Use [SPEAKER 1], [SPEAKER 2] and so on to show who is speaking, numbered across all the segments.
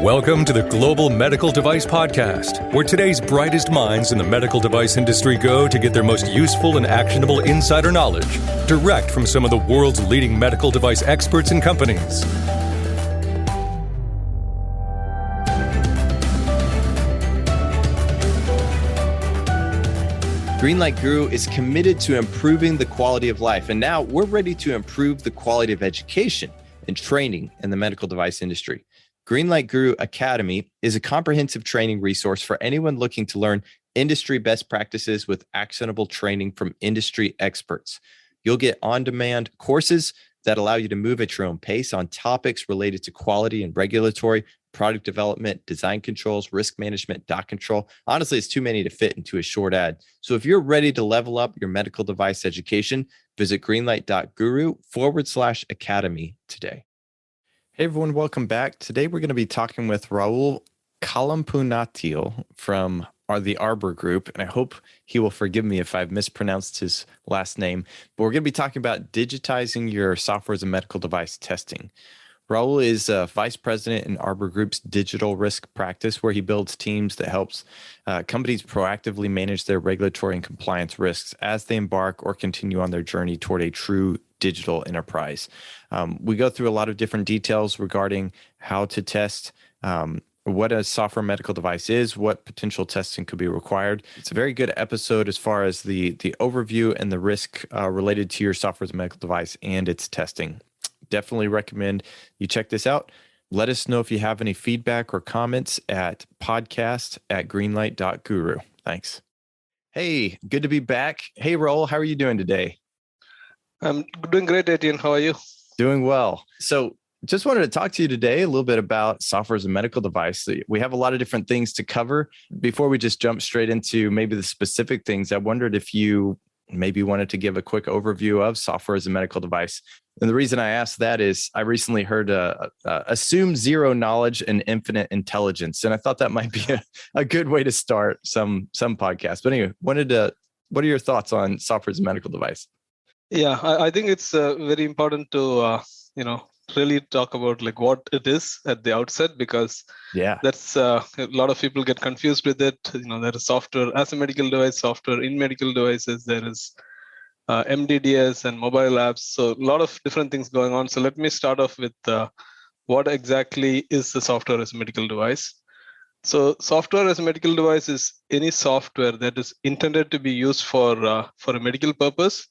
[SPEAKER 1] Welcome to the Global Medical Device Podcast, where today's brightest minds in the medical device industry go to get their most useful and actionable insider knowledge direct from some of the world's leading medical device experts and companies.
[SPEAKER 2] Greenlight Guru is committed to improving the quality of life, and now we're ready to improve the quality of education and training in the medical device industry. Greenlight Guru Academy is a comprehensive training resource for anyone looking to learn industry best practices with actionable training from industry experts. You'll get on-demand courses that allow you to move at your own pace on topics related to quality and regulatory, product development, design controls, risk management, doc control. Honestly, it's too many to fit into a short ad. So if you're ready to level up your medical device education, visit greenlight.guru/academy today. Hey everyone, welcome back. Today we're going to be talking with Rahul Kallampunathil from the Arbour group, and I hope he will forgive me if I've mispronounced his last name, but we're going to be talking about digitizing your software as a medical device testing. Rahul is vice president in Arbour Group's digital risk practice, where he builds teams that helps companies proactively manage their regulatory and compliance risks as they embark or continue on their journey toward a true digital enterprise. We go through a lot of different details regarding how to test what a software medical device is, what potential testing could be required. It's a very good episode as far as the overview and the risk related to your software as a medical device and its testing. Definitely recommend you check this out. Let us know if you have any feedback or comments at podcast@greenlight.guru. Thanks. Hey, good to be back. Hey, Rahul, how are you doing today?
[SPEAKER 3] I'm doing great, Etienne. How are you?
[SPEAKER 2] Doing well. So just wanted to talk to you today a little bit about software as a medical device. We have a lot of different things to cover. Before we just jump straight into maybe the specific things, I wondered if you maybe wanted to give a quick overview of software as a medical device. And the reason I asked that is I recently heard assume zero knowledge and infinite intelligence. And I thought that might be a good way to start some podcasts. But anyway, what are your thoughts on software as a medical device?
[SPEAKER 3] Yeah, I think it's very important to, really talk about like what it is at the outset, because that's a lot of people get confused with it. There is software as a medical device, software in medical devices. There is MDDS and mobile apps. So a lot of different things going on. So let me start off with what exactly is the software as a medical device. So software as a medical device is any software that is intended to be used for a medical purpose,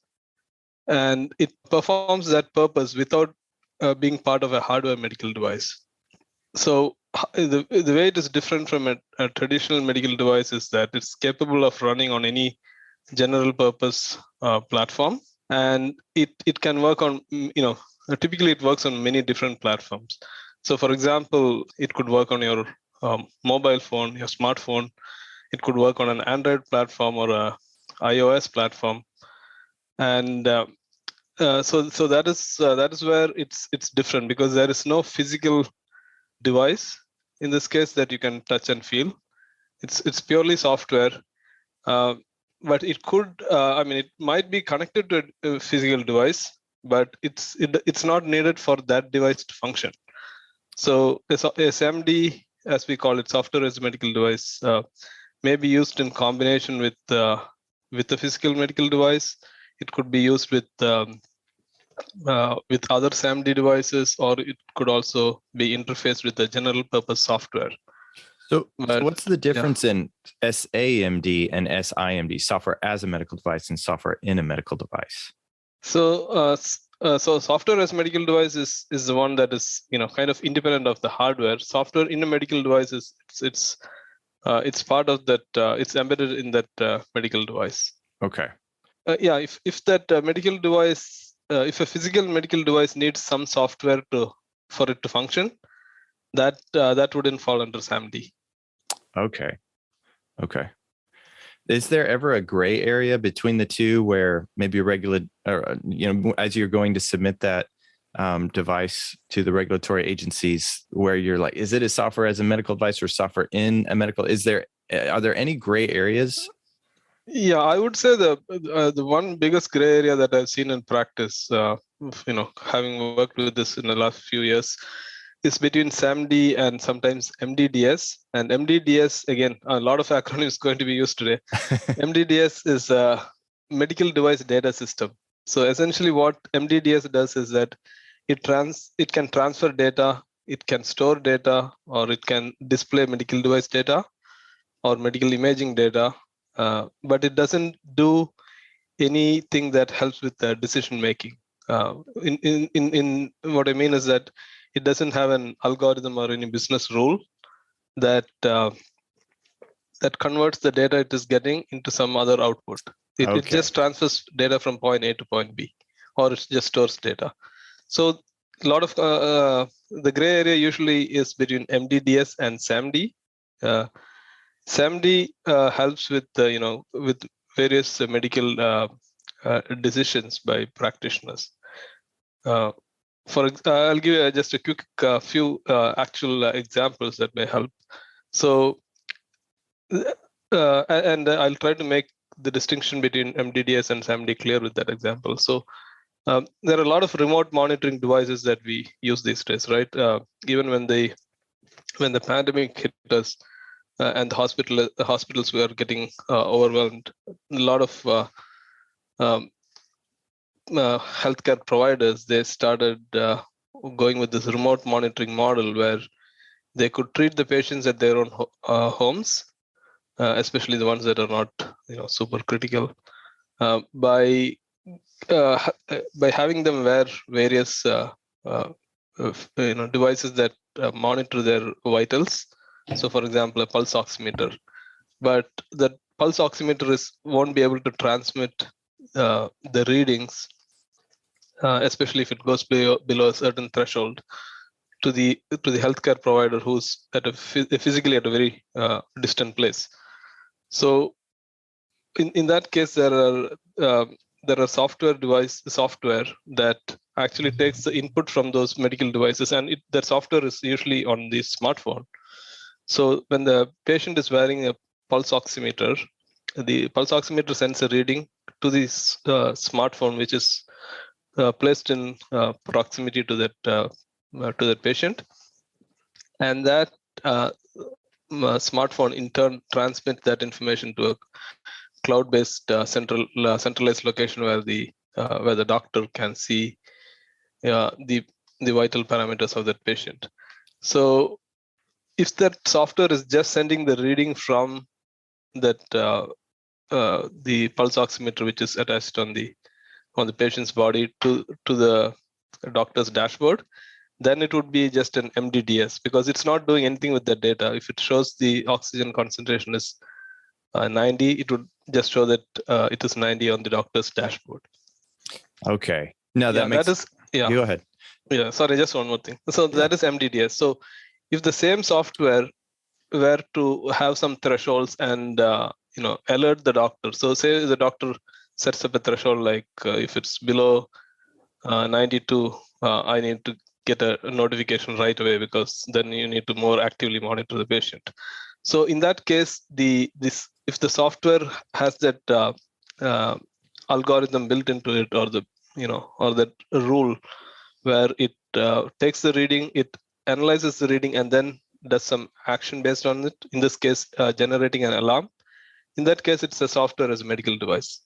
[SPEAKER 3] and it performs that purpose without being part of a hardware medical device. So the way it is different from a traditional medical device is that it's capable of running on any general purpose platform, and it can work on, typically it works on many different platforms. So for example, it could work on your mobile phone, your smartphone. It could work on an Android platform or a iOS platform. And so that is where it's different, because there is no physical device in this case that you can touch and feel. It's purely software, but it could it might be connected to a physical device, but it's not needed for that device to function. So a SaMD, as we call it, software as a medical device, may be used in combination with a physical medical device. It could be used with other SaMD devices, or it could also be interfaced with the general purpose software.
[SPEAKER 2] So what's the difference in SaMD and SIMD, software as a medical device, and software in a medical device?
[SPEAKER 3] So software as a medical device is the one that is kind of independent of the hardware. Software in a medical device it's part of that. It's embedded in that medical device.
[SPEAKER 2] Okay.
[SPEAKER 3] If that medical device, if a physical medical device needs some software for it to function, that wouldn't fall under SaMD.
[SPEAKER 2] Okay. Is there ever a gray area between the two where maybe as you're going to submit that device to the regulatory agencies, where you're like, is it a software as a medical device or software in a medical? Are there any gray areas?
[SPEAKER 3] Yeah, I would say the one biggest gray area that I've seen in practice, having worked with this in the last few years, is between SaMD and sometimes MDDS. And MDDS, again, a lot of acronyms going to be used today. MDDS is a medical device data system. So essentially what MDDS does is that it can transfer data, it can store data, or it can display medical device data or medical imaging data, but it doesn't do anything that helps with the decision making. In what I mean is that it doesn't have an algorithm or any business rule that that converts the data it is getting into some other output. It just transfers data from point A to point B, or it just stores data. So a lot of the gray area usually is between MDDS and SaMD. SaMD helps with with various medical decisions by practitioners. I'll give you just a quick few actual examples that may help. So, and I'll try to make the distinction between MDDS and SaMD clear with that example. So, there are a lot of remote monitoring devices that we use these days, right? Even when the pandemic hit us and the hospitals were getting overwhelmed, a lot of healthcare providers, they started going with this remote monitoring model where they could treat the patients at their own homes, especially the ones that are not super critical, by having them wear various devices that monitor their vitals. So, for example, a pulse oximeter, but the pulse oximeter won't be able to transmit the readings, especially if it goes below a certain threshold, to the healthcare provider who's physically at a very distant place. So, in that case, there are software that actually takes the input from those medical devices, and that software is usually on the smartphone. So when the patient is wearing a pulse oximeter, the pulse oximeter sends a reading to the smartphone, which is placed in proximity to that patient, and that smartphone in turn transmits that information to a cloud-based centralized location where the doctor can see the vital parameters of that patient. So if that software is just sending the reading from that the pulse oximeter, which is attached on the patient's body, to the doctor's dashboard, then it would be just an MDDS, because it's not doing anything with the data. If it shows the oxygen concentration is 90, it would just show that it is 90 on the doctor's dashboard.
[SPEAKER 2] Okay. Now that makes Go ahead.
[SPEAKER 3] Yeah, sorry, just one more thing. So that is MDDS. So if the same software were to have some thresholds and alert the doctor. So say the doctor sets up a threshold like if it's below 92, I need to get a notification right away, because then you need to more actively monitor the patient. So in that case, if the software has that algorithm built into it, or that rule where it takes the reading, it analyzes the reading, and then does some action based on it. In this case, generating an alarm. In that case, it's a software as a medical device.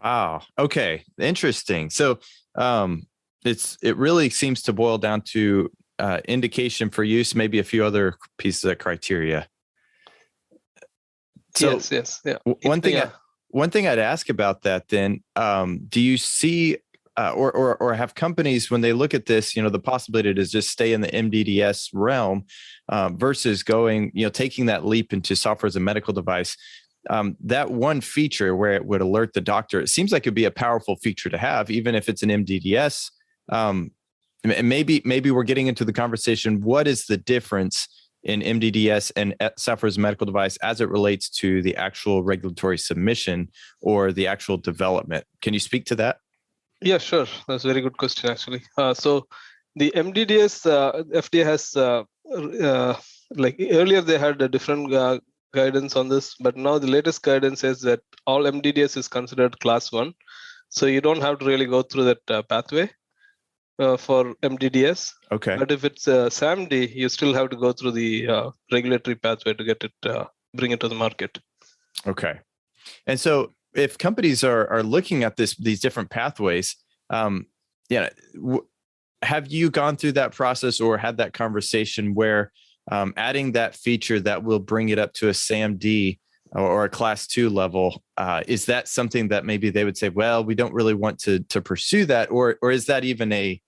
[SPEAKER 2] Wow. Okay. Interesting. So it really seems to boil down to indication for use, maybe a few other pieces of criteria. So
[SPEAKER 3] yes. Yeah.
[SPEAKER 2] One thing I'd ask about that then, do you see or have companies, when they look at this, the possibility to just stay in the MDDS realm versus going, taking that leap into software as a medical device, that one feature where it would alert the doctor, it seems like it'd be a powerful feature to have, even if it's an MDDS. And maybe we're getting into the conversation. What is the difference in MDDS and software as a medical device as it relates to the actual regulatory submission or the actual development? Can you speak to that?
[SPEAKER 3] Yeah, sure. That's a very good question, actually. So the MDDS, FDA has, like earlier they had a different guidance on this, but now the latest guidance says that all MDDS is considered class 1. So you don't have to really go through that pathway. for MDDS.
[SPEAKER 2] Okay.
[SPEAKER 3] But if it's SaMD, you still have to go through the regulatory pathway to get it, bring it to the market.
[SPEAKER 2] Okay. And so if companies are looking at these different pathways, have you gone through that process or had that conversation where adding that feature that will bring it up to a SaMD or a class 2 level, is that something that maybe they would say, well, we don't really want to pursue that, or is that even a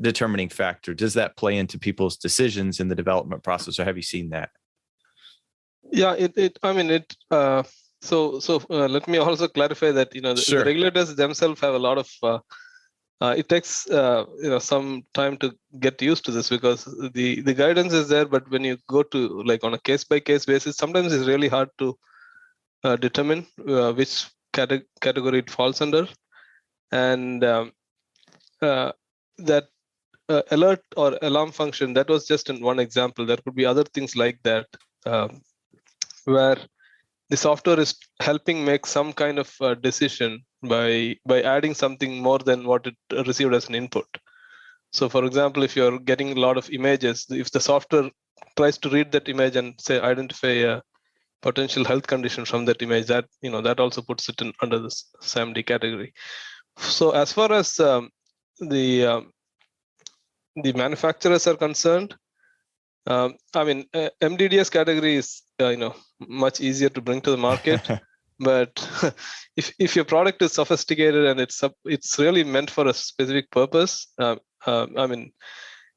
[SPEAKER 2] determining factor? Does that play into people's decisions in the development process, or have you seen that?
[SPEAKER 3] Yeah, So let me also clarify that
[SPEAKER 2] Sure.
[SPEAKER 3] the regulators themselves have a lot of. It takes some time to get used to this, because the guidance is there, but when you go to like on a case by case basis, sometimes it's really hard to determine which category it falls under, and that alert or alarm function, that was just in one example. There could be other things like that, where the software is helping make some kind of decision by adding something more than what it received as an input. So for example, if you're getting a lot of images, if the software tries to read that image and say identify a potential health condition from that image, that that also puts it under the SaMD category. So as far as the manufacturers are concerned, MDDS category is much easier to bring to the market. But if your product is sophisticated and it's really meant for a specific purpose,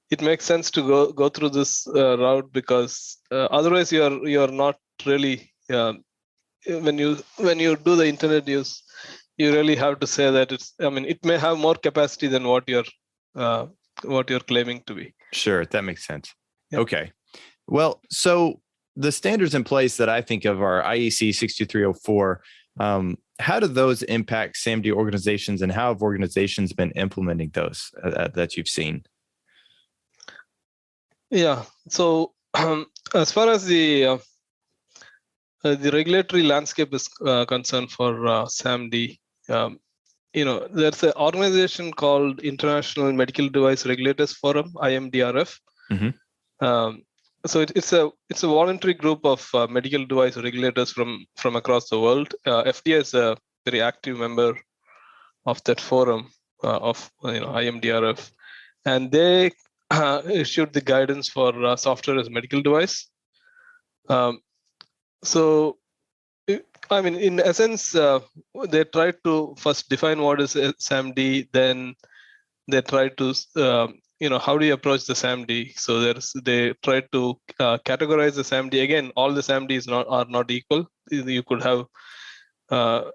[SPEAKER 3] it makes sense to go through this route, because otherwise you're not really when you do the internet use, you really have to say that it may have more capacity than what you're claiming to be.
[SPEAKER 2] Sure, that makes sense. Yeah. Okay. Well, so the standards in place that I think of are IEC 62304. How do those impact SaMD organizations, and how have organizations been implementing those that you've seen?
[SPEAKER 3] Yeah. So as far as the regulatory landscape is concerned for SaMD, there's an organization called International Medical Device Regulators Forum, IMDRF. Mm-hmm. So it's a voluntary group of medical device regulators from across the world. FDA is a very active member of that forum of IMDRF, and they issued the guidance for software as medical device. So, in essence, they tried to first define what is SaMD, then they tried to how do you approach the SaMD? So they try to categorize the SaMD. Again, all the SaMDs are not equal. You could have you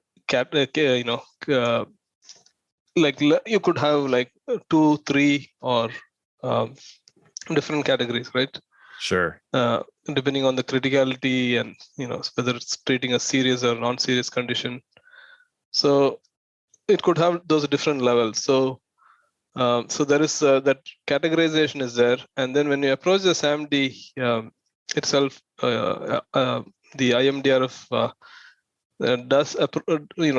[SPEAKER 3] could have like 2, 3, or different categories, right?
[SPEAKER 2] Sure.
[SPEAKER 3] Depending on the criticality and whether it's treating a serious or non-serious condition. So it could have those different levels. So there is that categorization is there, and then when you approach the SaMD itself, the IMDRF does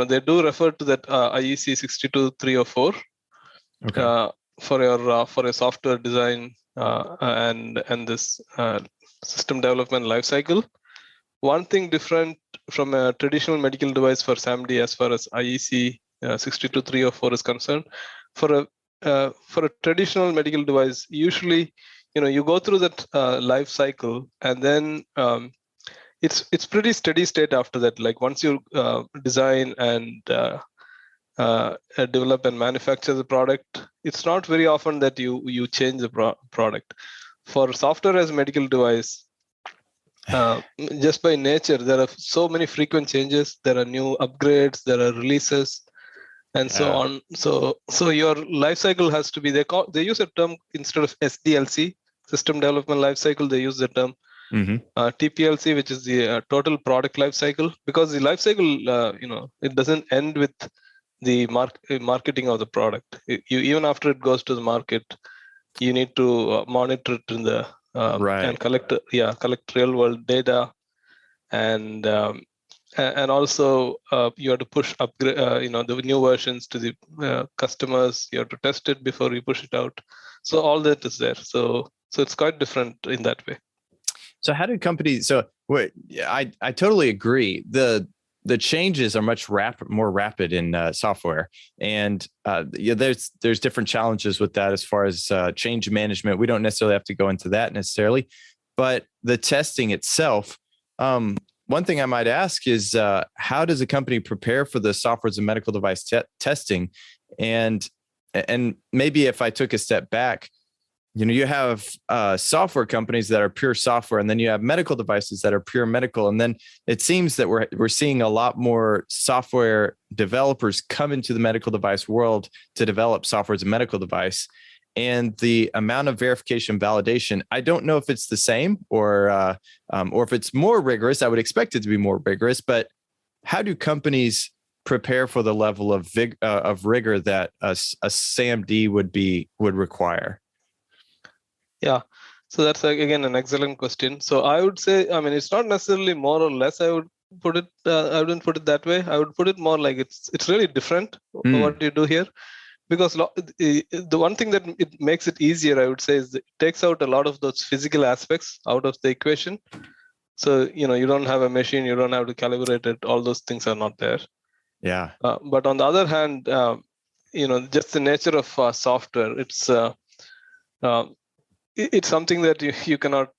[SPEAKER 3] they do refer to that IEC 62304 for your software design and this system development lifecycle. One thing different from a traditional medical device for SaMD as far as IEC 62304 is concerned, for a traditional medical device, usually you go through that life cycle, and then it's pretty steady state after that. Like once you design and develop and manufacture the product, it's not very often that you change the product. For software as medical device, just by nature, there are so many frequent changes. There are new upgrades, there are releases, and so on. So your life cycle has to be, they use a term instead of SDLC, system development life cycle, they use the term TPLC, which is the total product life cycle, because the life cycle it doesn't end with the marketing of the product. Even after it goes to the market, you need to monitor it in the and collect real world data, and and also you have to push upgrade, the new versions to the customers. You have to test it before you push it out. So all that is there. So it's quite different in that way.
[SPEAKER 2] So how do companies? So I totally agree. The changes are much more rapid in software, and there's different challenges with that as far as change management. We don't necessarily have to go into that necessarily, but the testing itself. One thing I might ask is how does a company prepare for the software as a medical device testing, and maybe if I took a step back. You have software companies that are pure software, and then you have medical devices that are pure medical. And then it seems that we're seeing a lot more software developers come into the medical device world to develop software as a medical device. And the amount of verification validation, I don't know if it's the same or if it's more rigorous. I would expect it to be more rigorous. But how do companies prepare for the level of rigor that a SaMD would require?
[SPEAKER 3] Yeah, so that's again an excellent question. So I would say, it's not necessarily more or less. I would put it. I wouldn't put it that way. I would put it more like it's really different what you do here, because the one thing that it makes it easier, I would say, is it takes out a lot of those physical aspects out of the equation. So you don't have a machine, you don't have to calibrate it. All those things are not there.
[SPEAKER 2] Yeah.
[SPEAKER 3] But on the other hand, just the nature of software, it's something that you cannot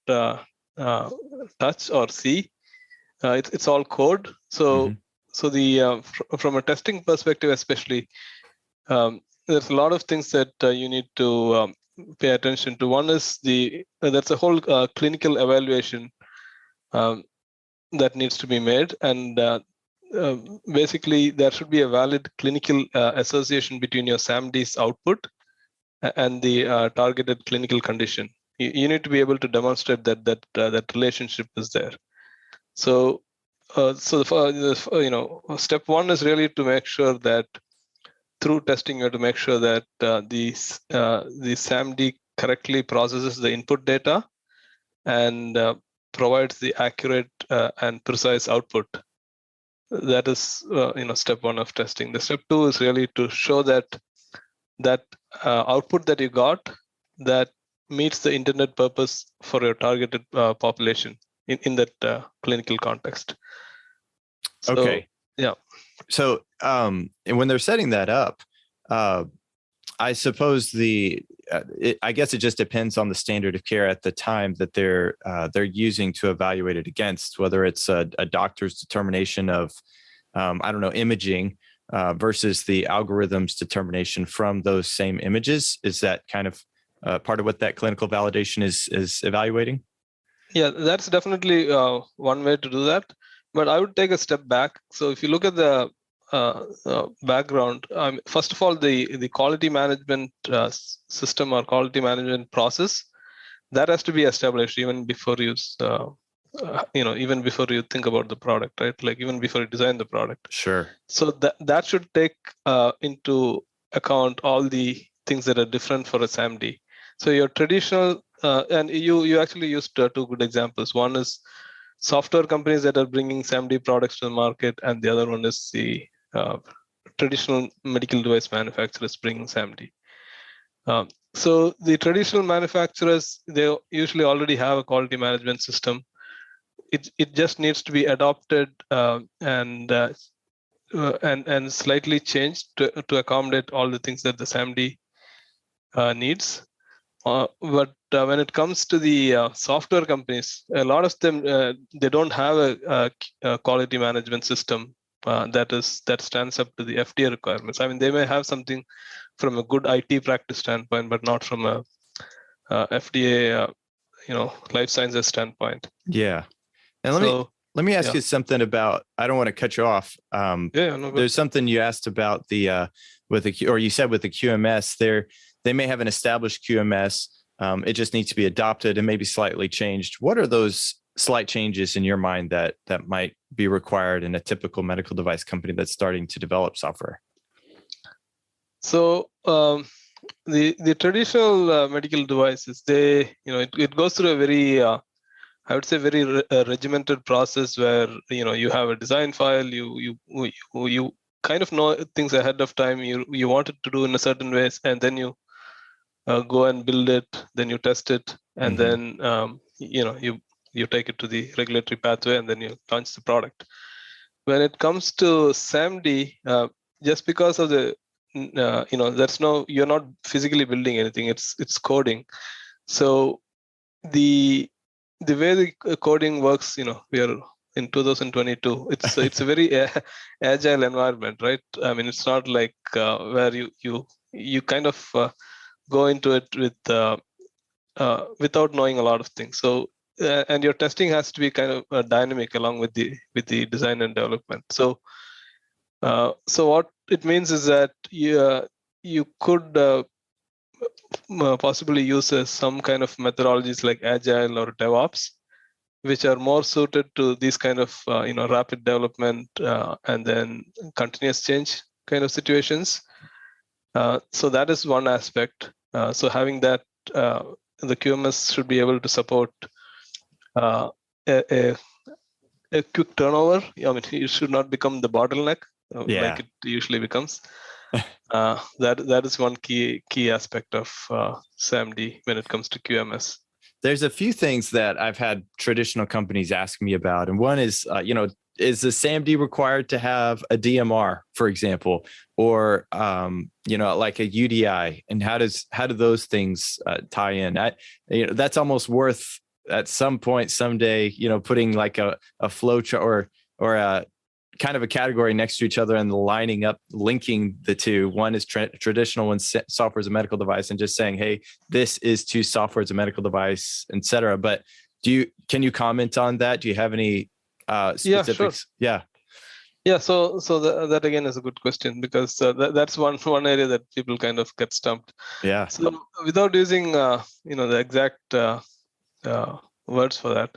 [SPEAKER 3] touch or see. It's all code. So the from a testing perspective, especially, there's a lot of things that you need to pay attention to. One is that's a whole clinical evaluation that needs to be made, and basically there should be a valid clinical association between your SaMD's output and the targeted clinical condition. You need to be able to demonstrate that relationship is there. So step one is really to make sure that through testing, you have to make sure that the SaMD correctly processes the input data and provides the accurate and precise output. That is step one of testing. The step two is really to show that output that you got that meets the intended purpose for your targeted population in that clinical context. So,
[SPEAKER 2] okay.
[SPEAKER 3] Yeah.
[SPEAKER 2] So and when they're setting that up, I suppose I guess it just depends on the standard of care at the time that they're using to evaluate it against, whether it's a doctor's determination of imaging versus the algorithm's determination from those same images. Is that kind of part of what that clinical validation is evaluating?
[SPEAKER 3] Yeah, that's definitely one way to do that. But I would take a step back. So if you look at the background, first of all, the quality management system or quality management process, that has to be established even before you even before you think about the product, right? Like even before you design the product.
[SPEAKER 2] Sure.
[SPEAKER 3] So that should take into account all the things that are different for a SaMD. So your traditional, and you actually used two good examples. One is software companies that are bringing SaMD products to the market, and the other one is the traditional medical device manufacturers bringing SaMD. So the traditional manufacturers, they usually already have a quality management system. It just needs to be adopted and slightly changed to accommodate all the things that the SaMD needs. But when it comes to the software companies, a lot of them they don't have a quality management system that stands up to the FDA requirements. I mean, they may have something from a good IT practice standpoint, but not from a FDA life sciences standpoint.
[SPEAKER 2] Yeah. And let me ask you something about. I don't want to cut you off. There's something you asked about you said with the QMS. They may have an established QMS. It just needs to be adopted and maybe slightly changed. What are those slight changes in your mind that might be required in a typical medical device company that's starting to develop software?
[SPEAKER 3] So the traditional medical devices, it goes through a very I would say, very regimented process where you have a design file, you kind of know things ahead of time. You want it to do in a certain ways, and then you go and build it, then you test it, and then you take it to the regulatory pathway, and then you launch the product. When it comes to SaMD, just because of the you're not physically building anything; it's coding. So the way the coding works, we are in 2022. It's a very agile environment, right? I mean, it's not like where you kind of go into it with without knowing a lot of things. So and your testing has to be kind of dynamic along with the design and development. So what it means is that you could possibly use some kind of methodologies like Agile or DevOps, which are more suited to these kind of rapid development and then continuous change kind of situations. So that is one aspect. So having that, the QMS should be able to support a quick turnover. I mean, it should not become the bottleneck like it usually becomes. That is one key aspect of SaMD when it comes to QMS.
[SPEAKER 2] There's a few things that I've had traditional companies ask me about, and one is, is the SaMD required to have a DMR, for example, or like a UDI, and how do those things tie in? That's almost worth at some point someday, putting like a flow chart or a kind of a category next to each other and linking the two. One is traditional, one software as a medical device, and just saying, hey, this is to software as a medical device, et cetera. But can you comment on that? Do you have any specifics?
[SPEAKER 3] Yeah. So that again is a good question, because that's one area that people kind of get stumped.
[SPEAKER 2] Yeah.
[SPEAKER 3] So without using the exact words for that,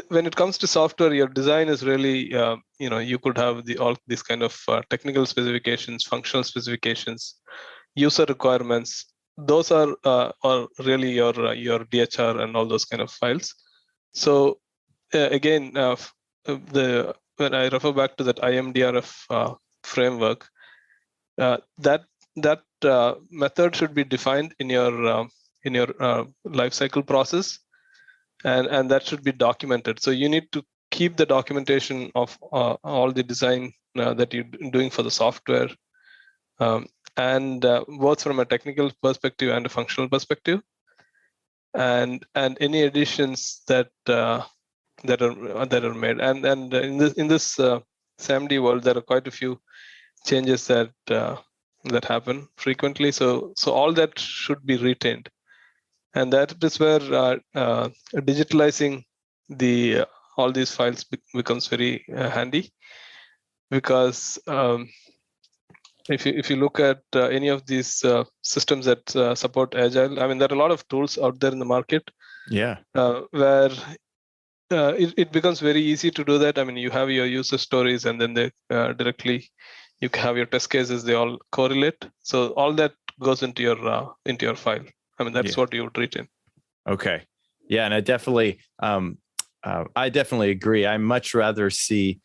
[SPEAKER 3] when it comes to software, your design is really you could have all these kind of technical specifications, functional specifications, user requirements. Those are really your DHR and all those kind of files. So again, when I refer back to that IMDRF framework, that method should be defined in your life cycle process, and that should be documented. So you need to keep the documentation of all the design that you're doing for the software, and both from a technical perspective and a functional perspective, and any additions that are made. And in this SaMD world, there are quite a few changes that happen frequently. So all that should be retained, and that is where digitalizing all these files becomes very handy, because if you look at any of these systems that support Agile, I mean, there are a lot of tools out there in the market.
[SPEAKER 2] Yeah.
[SPEAKER 3] Where it becomes very easy to do that. I mean, you have your user stories, and then they directly, you have your test cases, they all correlate. So all that goes into your file. I mean, that's what you would retain.
[SPEAKER 2] Okay. Yeah. And I definitely agree. I much rather see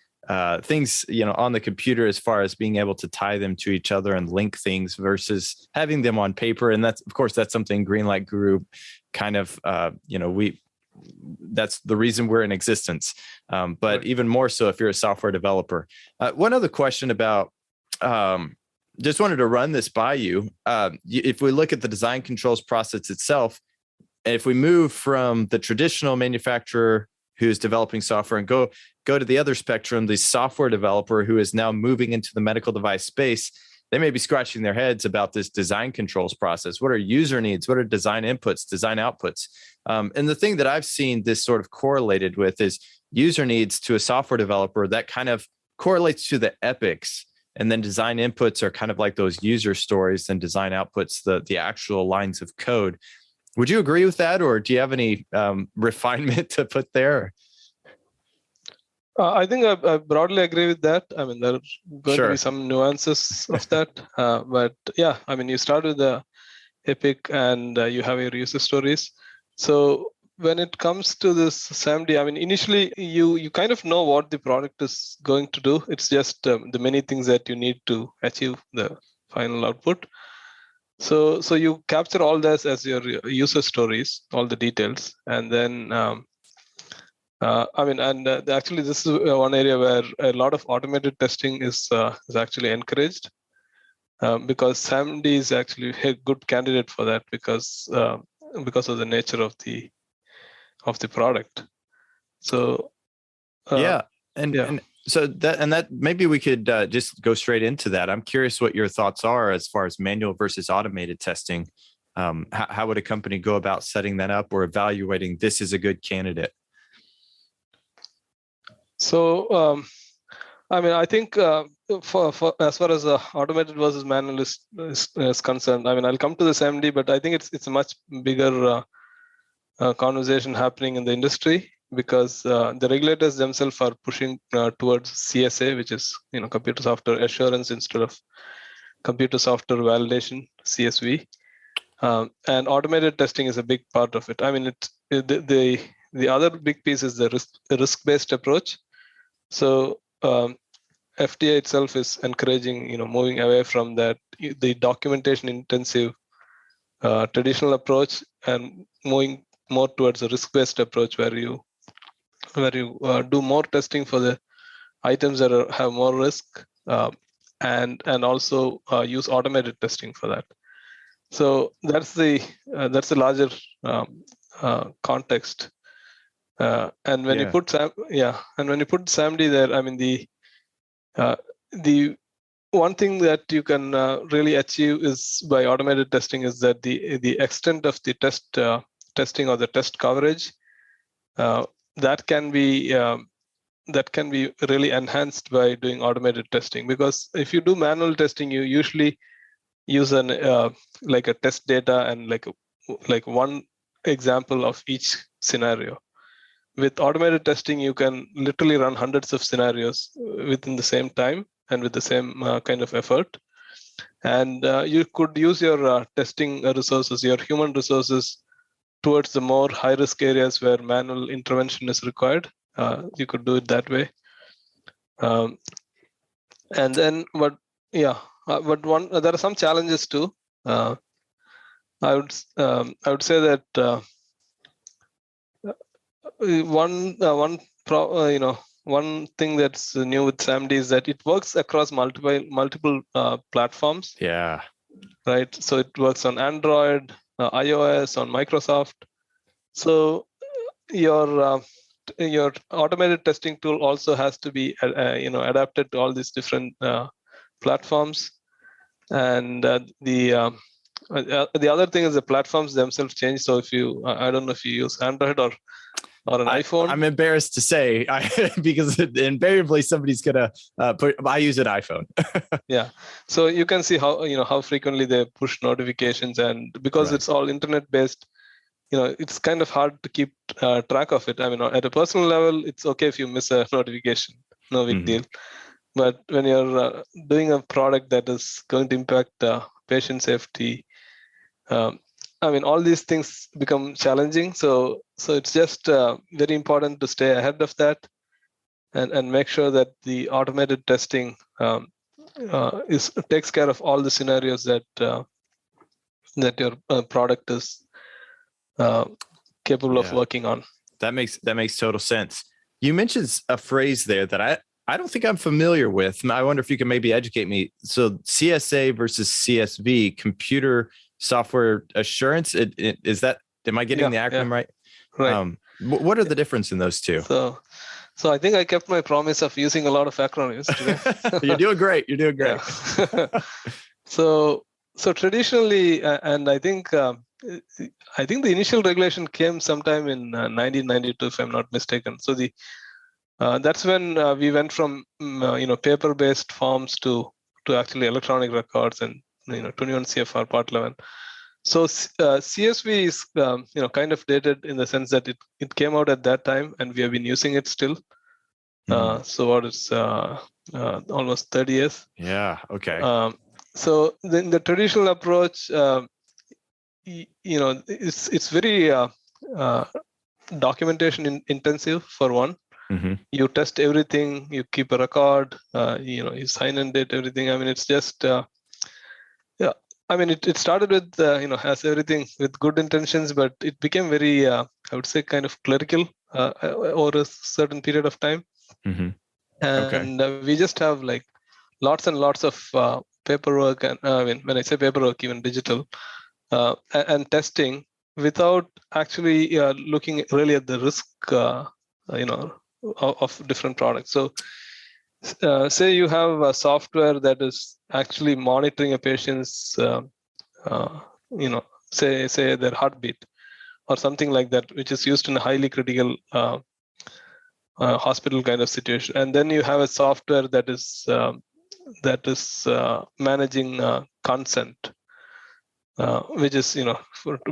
[SPEAKER 2] things, on the computer, as far as being able to tie them to each other and link things, versus having them on paper. And that's something Greenlight Group kind of, that's the reason we're in existence. But right. Even more so if you're a software developer. One other question about, just wanted to run this by you. If we look at the design controls process itself, if we move from the traditional manufacturer who's developing software and go to the other spectrum, the software developer who is now moving into the medical device space, they may be scratching their heads about this design controls process. What are user needs? What are design inputs, design outputs? And the thing that I've seen this sort of correlated with is user needs to a software developer that kind of correlates to the epics. And then design inputs are kind of like those user stories, and design outputs, the actual lines of code. Would you agree with that, or do you have any refinement to put there?
[SPEAKER 3] I think I broadly agree with that. I mean, there are going to be some nuances of that. But yeah, I mean, you start with the epic, and you have your user stories. So when it comes to this SaMD, I mean, initially you kind of know what the product is going to do. It's just the many things that you need to achieve the final output. So you capture all this as your user stories, all the details, and then actually this is one area where a lot of automated testing is actually encouraged, because SaMD is actually a good candidate for that because of the nature of the product. So
[SPEAKER 2] and so that maybe we could just go straight into that. I'm curious what your thoughts are as far as manual versus automated testing. How would a company go about setting that up or evaluating this is a good candidate?
[SPEAKER 3] So I think for as far as automated versus manual is concerned, I'll come to the SaMD, but I think it's a much bigger conversation happening in the industry, because the regulators themselves are pushing towards CSA, which is computer software assurance instead of computer software validation, CSV, and automated testing is a big part of it. I mean, the other big piece is the risk-based approach. So FDA itself is encouraging moving away from that the documentation intensive traditional approach and moving more towards a risk-based approach where you do more testing for the items that have more risk, and also use automated testing for that. So that's the larger context. And when you put SaMD there, I mean the one thing that you can really achieve is by automated testing is that the extent of the testing or the test coverage that can be really enhanced by doing automated testing. Because if you do manual testing, you usually use like a test data and like one example of each scenario. With automated testing, you can literally run hundreds of scenarios within the same time and with the same kind of effort. And you could use your testing resources, your human resources, towards the more high-risk areas where manual intervention is required. You could do it that way. And then, but there are some challenges too. I would say that one thing that's new with SaMD is that it works across multiple platforms.
[SPEAKER 2] Yeah.
[SPEAKER 3] Right. So it works on Android, iOS, on Microsoft. So your automated testing tool also has to be adapted to all these different platforms. And the other thing is the platforms themselves change. So if you, I don't know if you use Android or an iPhone.
[SPEAKER 2] I'm embarrassed to say because invariably somebody's gonna I use an iPhone.
[SPEAKER 3] Yeah, so you can see how frequently they push notifications, and because it's all internet based, it's kind of hard to keep track of it. I mean, at a personal level, it's okay if you miss a notification, no big deal. But when you're doing a product that is going to impact patient safety, all these things become challenging. So it's just very important to stay ahead of that and make sure that the automated testing takes care of all the scenarios that your product is capable of working on.
[SPEAKER 2] That makes total sense. You mentioned a phrase there that I don't think I'm familiar with. I wonder if you can maybe educate me. So CSA versus CSV, computer software assurance. Is that, am I getting the acronym right?
[SPEAKER 3] Right.
[SPEAKER 2] What are the difference in those two?
[SPEAKER 3] So I think I kept my promise of using a lot of acronyms today.
[SPEAKER 2] You're doing great. You're doing great.
[SPEAKER 3] Yeah. So traditionally, and I think the initial regulation came sometime in 1992, if I'm not mistaken. So that's when we went from paper-based forms to actually electronic records and 21 CFR Part 11. So CSV is kind of dated in the sense that it came out at that time and we have been using it still. So what is almost 30 years?
[SPEAKER 2] Yeah. Okay.
[SPEAKER 3] So then the traditional approach, it's very documentation intensive for one.
[SPEAKER 2] Mm-hmm.
[SPEAKER 3] You test everything, you keep a record, you sign and date everything. I mean, it's just, yeah. I mean, it started with, has everything with good intentions, but it became very, I would say, kind of clerical over a certain period of time.
[SPEAKER 2] Mm-hmm.
[SPEAKER 3] And we just have like lots and lots of paperwork. And I mean, when I say paperwork, even digital and testing without actually looking really at the risk, of different products. So say you have a software that is actually monitoring a patient's, say their heartbeat or something like that, which is used in a highly critical hospital kind of situation. And then you have a software that is managing consent, which is,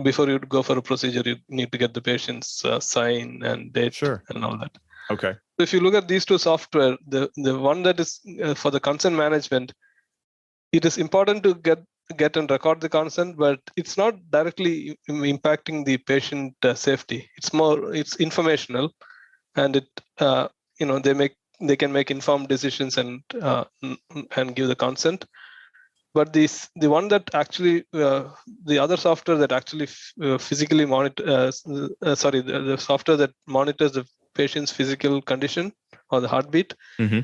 [SPEAKER 3] before you go for a procedure, you need to get the patient's sign and date and all that.
[SPEAKER 2] Okay.
[SPEAKER 3] So if you look at these two software, the one that is for the consent management, it is important to get and record the consent, but it's not directly impacting the patient safety. It's informational, and it they can make informed decisions and give the consent. But the one that actually the other software that actually physically monitor the software that monitors the patient's physical condition or the heartbeat,
[SPEAKER 2] mm-hmm.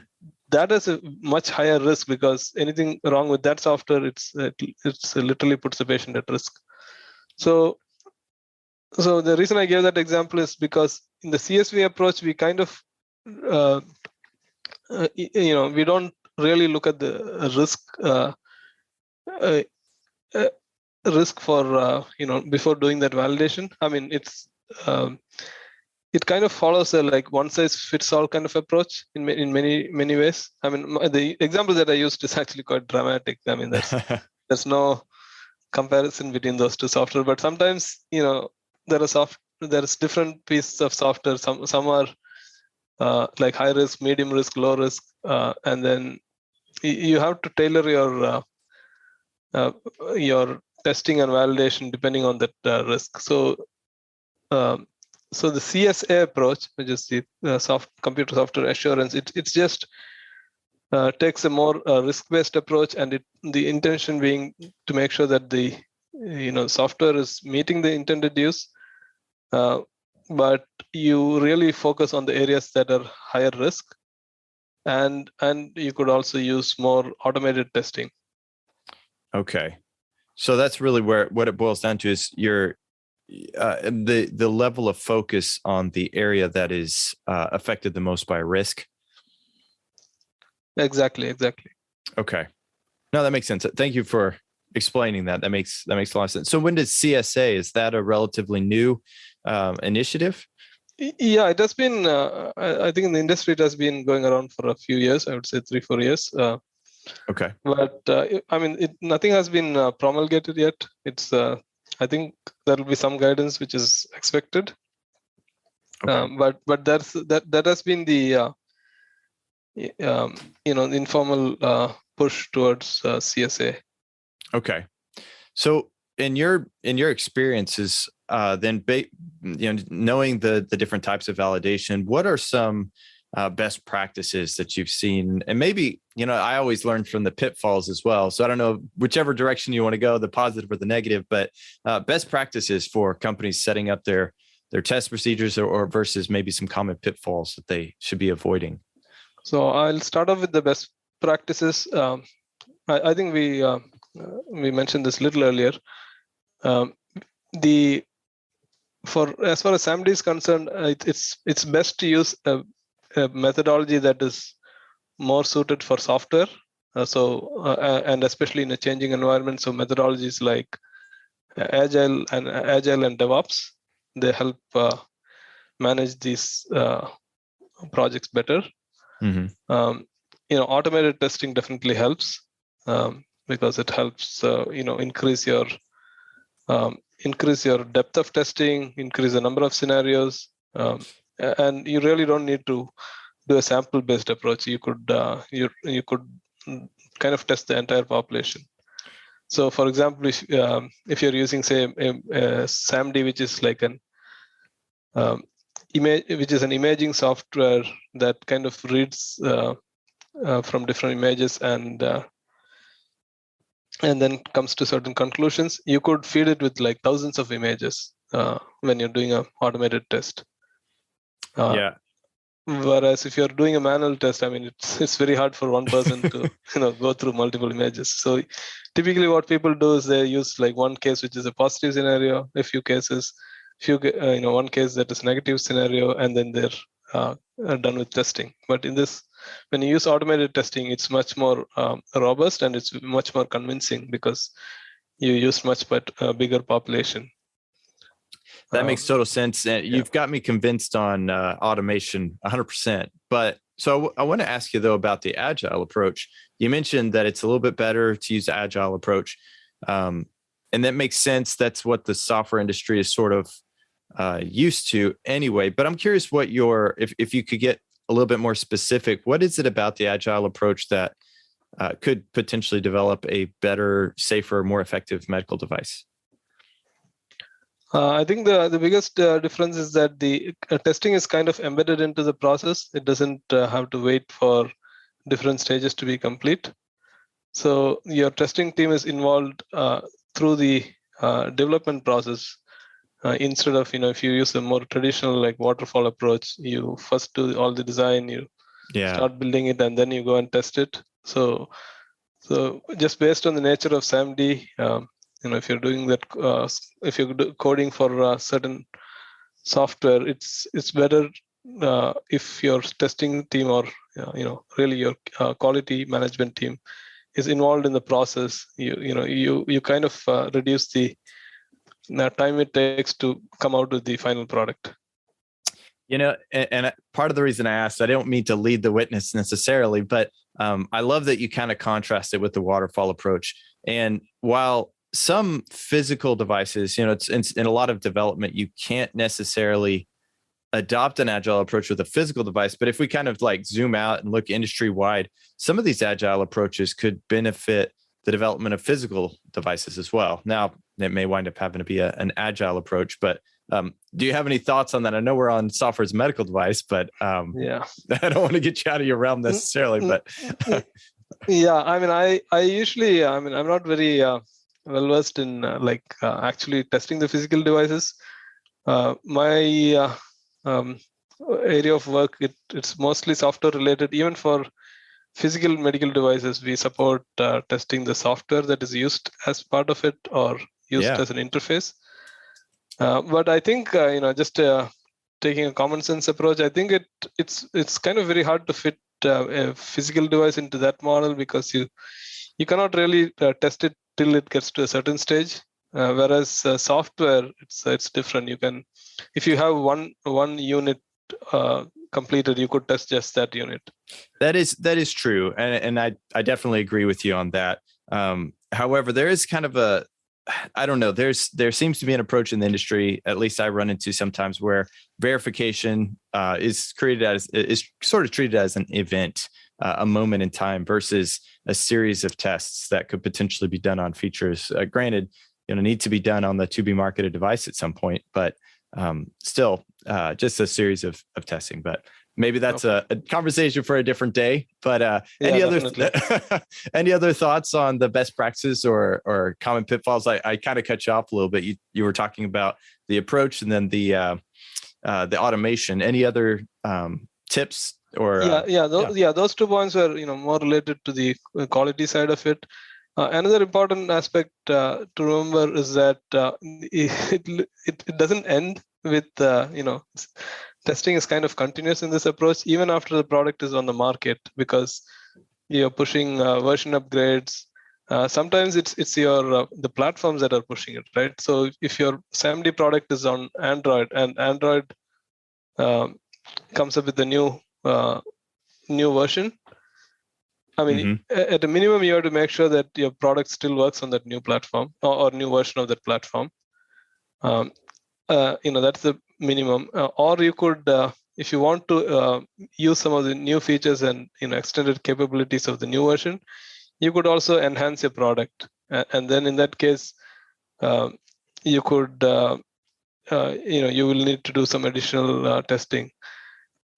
[SPEAKER 3] that is a much higher risk, because anything wrong with that software, it's literally puts the patient at risk. So the reason I gave that example is because in the CSV approach, we kind of we don't really look at the risk for before doing that validation. I mean, it's it kind of follows a like one size fits all kind of approach in many ways. I mean, the example that I used is actually quite dramatic. I mean, there's no comparison between those two software, but sometimes there's different pieces of software. Some are like high risk, medium risk, low risk, and then you have to tailor your testing and validation depending on that risk. So the CSA approach, which is the computer software assurance, it's just takes a more risk-based approach, and the intention being to make sure that the software is meeting the intended use, but you really focus on the areas that are higher risk, and you could also use more automated testing.
[SPEAKER 2] Okay, so that's really what it boils down to is your the level of focus on the area that is affected the most by risk.
[SPEAKER 3] Exactly.
[SPEAKER 2] Okay, no, that makes sense. Thank you for explaining that. That makes a lot of sense. So when did CSA? Is that a relatively new initiative?
[SPEAKER 3] Yeah, it has been. I think in the industry it has been going around for a few years. I would say 3-4 years.
[SPEAKER 2] Okay.
[SPEAKER 3] But I mean, nothing has been promulgated yet. It's. I think there will be some guidance which is expected. Okay. But that has been the the informal push towards CSA.
[SPEAKER 2] Okay. So in your experiences, then knowing the different types of validation, what are some best practices that you've seen? And maybe, I always learn from the pitfalls as well. So I don't know, whichever direction you want to go, the positive or the negative, but best practices for companies setting up their test procedures or versus maybe some common pitfalls that they should be avoiding.
[SPEAKER 3] So I'll start off with the best practices. I think we mentioned this a little earlier. As far as SaMD is concerned, it's best to use a methodology that is more suited for software. And especially in a changing environment, so methodologies like Agile and DevOps, they help manage these projects better.
[SPEAKER 2] Mm-hmm.
[SPEAKER 3] Automated testing definitely helps because it helps increase your depth of testing, increase the number of scenarios, and you really don't need to do a sample-based approach. You could kind of test the entire population. So, for example, if you're using, say, a SaMD, which is like which is an imaging software that kind of reads from different images and then comes to certain conclusions. You could feed it with like thousands of images when you're doing an automated test. Whereas if you're doing a manual test, I mean, it's very hard for one person to go through multiple images. So typically, what people do is they use like one case which is a positive scenario, a few cases, one case that is negative scenario, and then they're done with testing. But in this, when you use automated testing, it's much more robust and it's much more convincing because you use much bigger population.
[SPEAKER 2] That makes total sense. You've got me convinced on automation 100%. But so I want to ask you, though, about the agile approach. You mentioned that it's a little bit better to use the agile approach. And that makes sense. That's what the software industry is sort of used to anyway. But I'm curious what if you could get a little bit more specific, what is it about the agile approach that could potentially develop a better, safer, more effective medical device?
[SPEAKER 3] I think the biggest difference is that the testing is kind of embedded into the process. It doesn't have to wait for different stages to be complete. So your testing team is involved through the development process instead of, if you use a more traditional like waterfall approach, you first do all the design, you start building it, and then you go and test it. So just based on the nature of SaMD, if you're doing that, if you're coding for a certain software, it's better if your testing team or really your quality management team is involved in the process. You kind of reduce the time it takes to come out with the final product.
[SPEAKER 2] And part of the reason I asked, I don't mean to lead the witness necessarily, but I love that you kind of contrast it with the waterfall approach. And while some physical devices, it's in a lot of development, you can't necessarily adopt an agile approach with a physical device. But if we kind of like zoom out and look industry wide, some of these agile approaches could benefit the development of physical devices as well. Now, it may wind up having to be an agile approach, but do you have any thoughts on that? I know we're on software as a medical device, but I don't want to get you out of your realm necessarily. But
[SPEAKER 3] I mean, I usually, I'm not very well versed in actually testing the physical devices. My area of work, it's mostly software related. Even for physical medical devices, we support testing the software that is used as part of it or used as an interface. But I think just taking a common sense approach, I think it's kind of very hard to fit a physical device into that model because you cannot really test it till it gets to a certain stage. Whereas software, it's different. You can, if you have one unit completed, you could test just that unit.
[SPEAKER 2] That is true, and I definitely agree with you on that. However, there is kind of I don't know. There seems to be an approach in the industry, at least I run into sometimes, where verification is sort of treated as an event, a moment in time, versus a series of tests that could potentially be done on features. Granted, need to be done on the to be marketed device at some point, but still, just a series of testing. But maybe that's a conversation for a different day. But any other thoughts on the best practices or common pitfalls? I kind of cut you off a little bit. You were talking about the approach and then the automation. Any other tips? Or
[SPEAKER 3] those 2 points were more related to the quality side of it. Another important aspect to remember is that it doesn't end with testing is kind of continuous in this approach even after the product is on the market, because you're pushing version upgrades. Sometimes it's your the platforms that are pushing it, right? So if your SaMD product is on Android and Android comes up with a new version, I mean, at a minimum, you have to make sure that your product still works on that new platform or new version of that platform. That's the minimum. Or you could, if you want to use some of the new features and extended capabilities of the new version, you could also enhance your product. And then in that case, you could you will need to do some additional testing.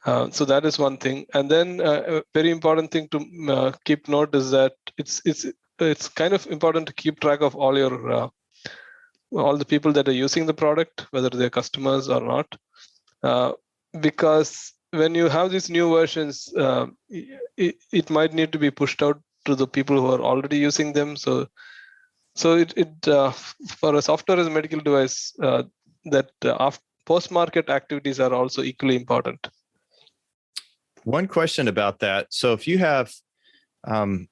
[SPEAKER 3] So that is one thing. And then a very important thing to keep note is that it's kind of important to keep track of all the people that are using the product, whether they're customers or not, because when you have these new versions, it might need to be pushed out to the people who are already using them. So for a software as a medical device, that post-market activities are also equally important.
[SPEAKER 2] One question about that. So if you have, and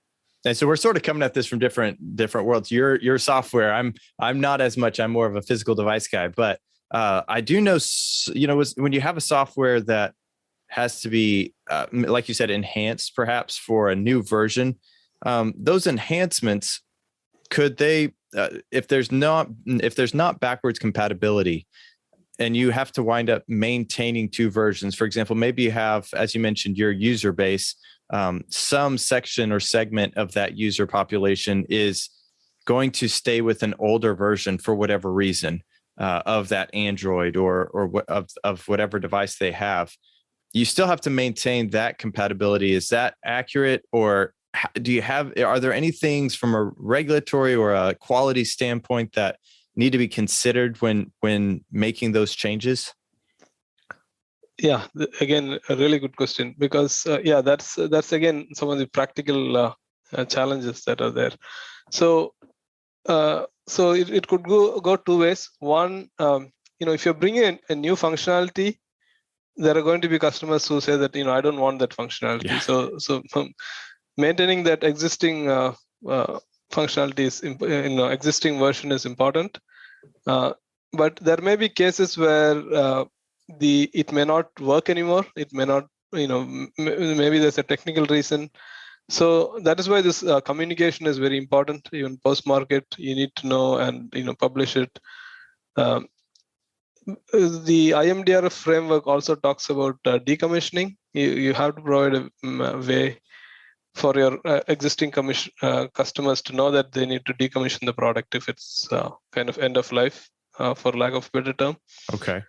[SPEAKER 2] so we're sort of coming at this from different worlds. Your software. I'm not as much. I'm more of a physical device guy, but I do know, when you have a software that has to be, like you said, enhanced perhaps for a new version, those enhancements, could they, if there's not backwards compatibility, and you have to wind up maintaining two versions, for example, maybe you have, as you mentioned, your user base, some section or segment of that user population is going to stay with an older version for whatever reason, of that Android or of whatever device they have. You still have to maintain that compatibility. Is that accurate? Or are there any things from a regulatory or a quality standpoint that need to be considered when making those changes?
[SPEAKER 3] Yeah, again, a really good question, because that's again some of the practical challenges that are there. So it could go two ways. One, if you're bringing in a new functionality, there are going to be customers who say that I don't want that functionality. Yeah. So maintaining that existing functionality is existing version is important. But there may be cases where it may not work anymore. It may not, maybe there's a technical reason. So that is why this communication is very important. Even post-market, you need to know and publish it. The IMDRF framework also talks about decommissioning. You have to provide a way for your existing customers to know that they need to decommission the product if it's kind of end of life, for lack of a better term.
[SPEAKER 2] Okay.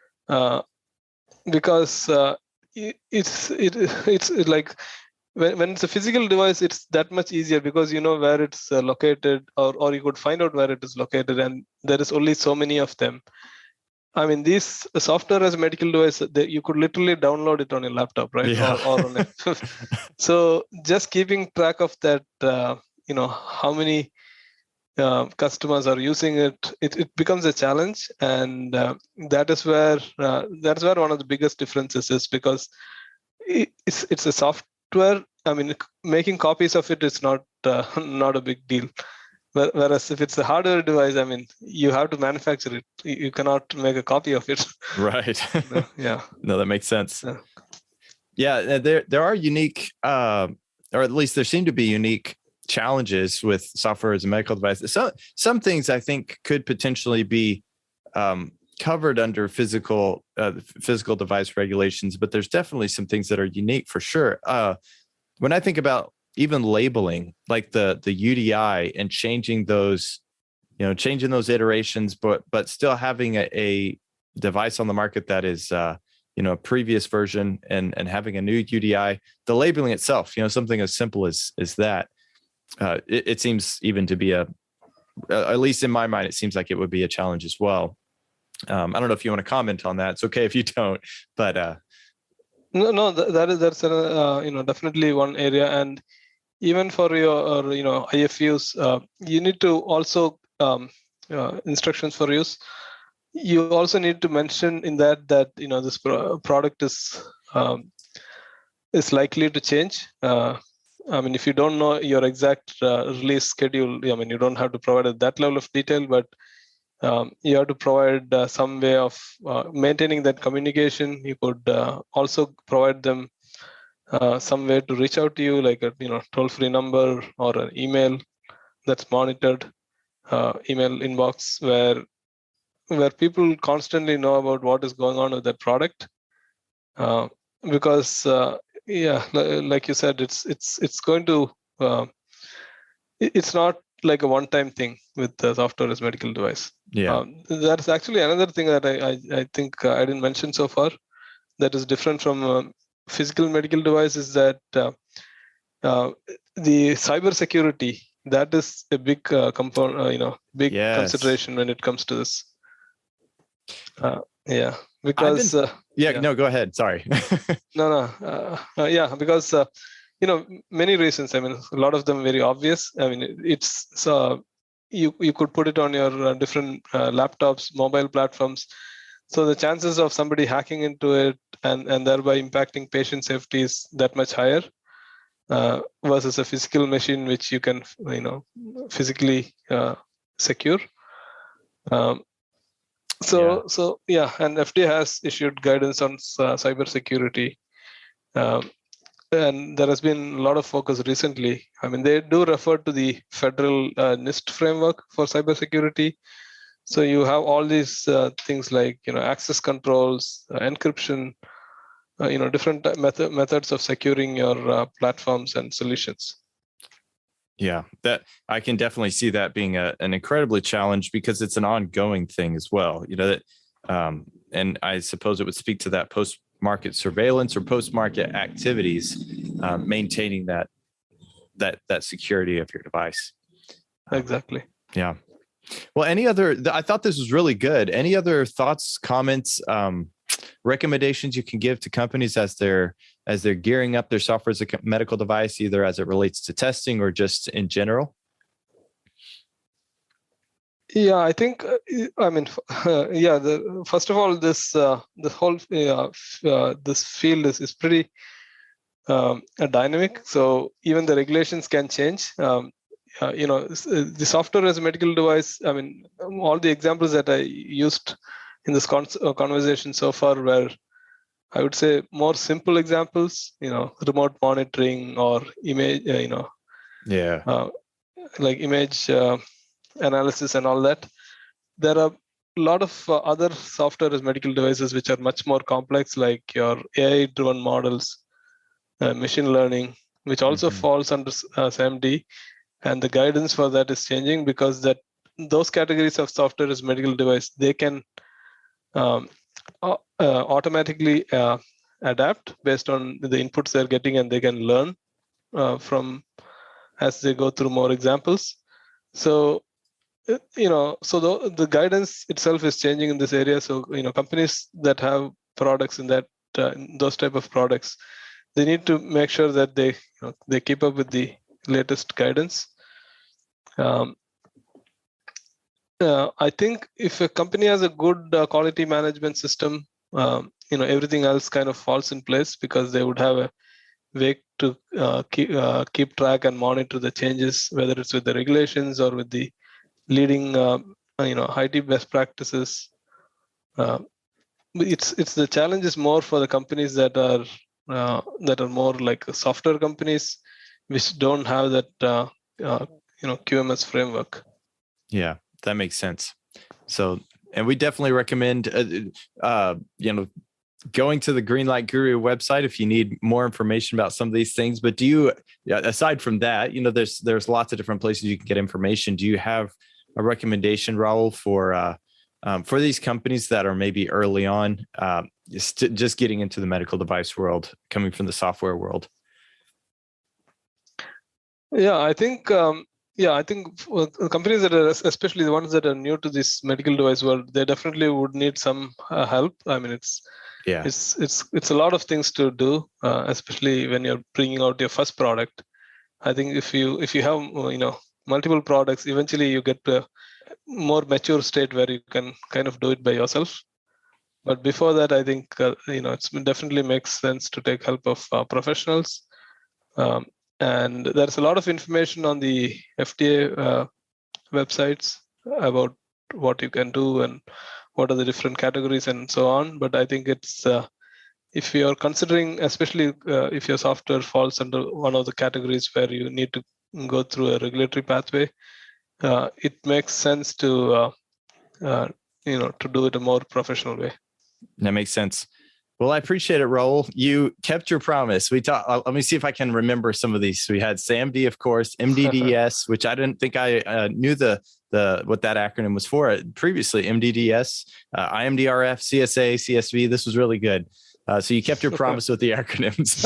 [SPEAKER 3] Because it's like when it's a physical device, it's that much easier because you know where it's located, or you could find out where it is located, and there is only so many of them. I mean, this software as a medical device, you could literally download it on your laptop, right?
[SPEAKER 2] Yeah.
[SPEAKER 3] Or on it. So just keeping track of that, how many customers are using it becomes a challenge, and that is where one of the biggest differences is, because it's a software. I mean, making copies of it is not a big deal. Whereas if it's a hardware device, I mean, you have to manufacture it. You cannot make a copy of it.
[SPEAKER 2] Right.
[SPEAKER 3] Yeah.
[SPEAKER 2] No, that makes sense. Yeah, there are unique, or at least there seem to be unique challenges with software as a medical device. Some things I think could potentially be covered under physical device regulations, but there's definitely some things that are unique for sure. When I think about even labeling, like the UDI and changing those iterations, but still having a device on the market that is a previous version and having a new UDI, the labeling itself, something as simple as that, it seems even to be at least in my mind, it seems like it would be a challenge as well. I don't know if you want to comment on that. It's okay if you don't, but
[SPEAKER 3] no, that's definitely one area. And even for your IFUs, you need to also instructions for use. You also need to mention in that this product is likely to change. I mean, if you don't know your exact release schedule, I mean, you don't have to provide that level of detail, but you have to provide some way of maintaining that communication. You could also provide them some way to reach out to you, like a toll-free number or an email that's monitored, email inbox where people constantly know about what is going on with that product, because like you said, it's going to it's not like a one-time thing with the software as medical device.
[SPEAKER 2] Yeah.
[SPEAKER 3] That's actually another thing that I think I didn't mention so far that is different from physical medical device is that the cybersecurity, that is a big component, big consideration when it comes to this. Because
[SPEAKER 2] no, go ahead. Sorry.
[SPEAKER 3] Because many reasons. I mean, a lot of them very obvious. I mean, it's you could put it on your different laptops, mobile platforms. So the chances of somebody hacking into it and thereby impacting patient safety is that much higher versus a physical machine which you can physically secure. And FDA has issued guidance on cybersecurity. And there has been a lot of focus recently. I mean, they do refer to the federal NIST framework for cybersecurity. So you have all these things like access controls, encryption, different methods of securing your platforms and solutions.
[SPEAKER 2] Yeah, that I can definitely see that being an incredibly challenge because it's an ongoing thing as well. And I suppose it would speak to that post-market surveillance or post-market activities, maintaining that security of your device.
[SPEAKER 3] Exactly.
[SPEAKER 2] Yeah. Well, I thought this was really good. Any other thoughts, comments, recommendations you can give to companies as they're gearing up their software as a medical device, either as it relates to testing or just in general?
[SPEAKER 3] Yeah, I think, first of all, this whole this field is pretty dynamic. So even the regulations can change. The software as a medical device, I mean, all the examples that I used in this conversation so far were, I would say, more simple examples, remote monitoring or image, like image analysis and all that. There are a lot of other software as medical devices which are much more complex, like your AI-driven models, machine learning, which also falls under SaMD. And the guidance for that is changing because those categories of software as medical device, they can automatically adapt based on the inputs they're getting, and they can learn from as they go through more examples. So, the guidance itself is changing in this area. So, companies that have products in that those type of products, they need to make sure that they keep up with the latest guidance. I think if a company has a good quality management system, everything else kind of falls in place because they would have a way to keep track and monitor the changes, whether it's with the regulations or with the leading, IT best practices. It's the challenge is more for the companies that are more like software companies, which don't have that QMS framework.
[SPEAKER 2] Yeah, that makes sense. So, and we definitely recommend going to the Greenlight Guru website if you need more information about some of these things. But aside from that, there's lots of different places you can get information. Do you have a recommendation, Rahul, for these companies that are maybe early on, just getting into the medical device world, coming from the software world?
[SPEAKER 3] Yeah, I think companies that are, especially the ones that are new to this medical device world, they definitely would need some help. I mean, it's a lot of things to do, especially when you're bringing out your first product. I think if you have multiple products, eventually you get to a more mature state where you can kind of do it by yourself. But before that, I think it definitely makes sense to take help of professionals. And there's a lot of information on the FDA websites about what you can do and what are the different categories and so on. But I think it's if you're considering, especially if your software falls under one of the categories where you need to go through a regulatory pathway, it makes sense to do it a more professional way.
[SPEAKER 2] That makes sense. Well, I appreciate it, Rahul. You kept your promise. We talked. Let me see if I can remember some of these. We had SaMD, of course, MDDS, which I didn't think I knew the what that acronym was for previously. MDDS, IMDRF, CSA, CSV. This was really good. So you kept your promise with the acronyms.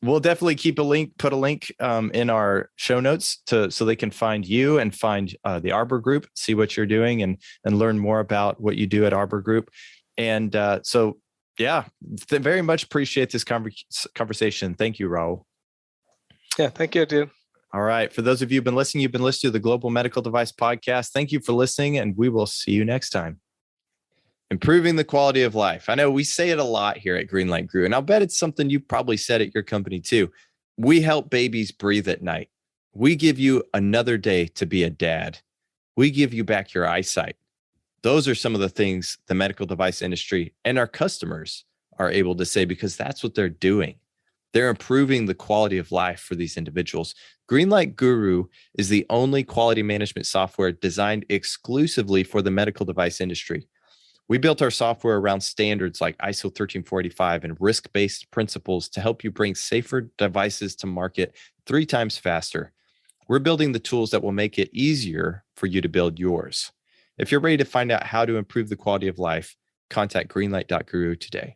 [SPEAKER 2] We'll definitely put a link in our show notes so they can find you and find the Arbour Group, see what you're doing, and learn more about what you do at Arbour Group. And very much appreciate this conversation. Thank you, Rahul.
[SPEAKER 3] Yeah, thank you, Etienne.
[SPEAKER 2] All right. For those of you who've been listening to the Global Medical Device Podcast. Thank you for listening, and we will see you next time. Improving the quality of life. I know we say it a lot here at Greenlight Guru, and I'll bet it's something you probably said at your company too. We help babies breathe at night. We give you another day to be a dad. We give you back your eyesight. Those are some of the things the medical device industry and our customers are able to say, because that's what they're doing. They're improving the quality of life for these individuals. Greenlight Guru is the only quality management software designed exclusively for the medical device industry. We built our software around standards like ISO 13485 and risk-based principles to help you bring safer devices to market 3 times faster. We're building the tools that will make it easier for you to build yours. If you're ready to find out how to improve the quality of life, contact greenlight.guru today.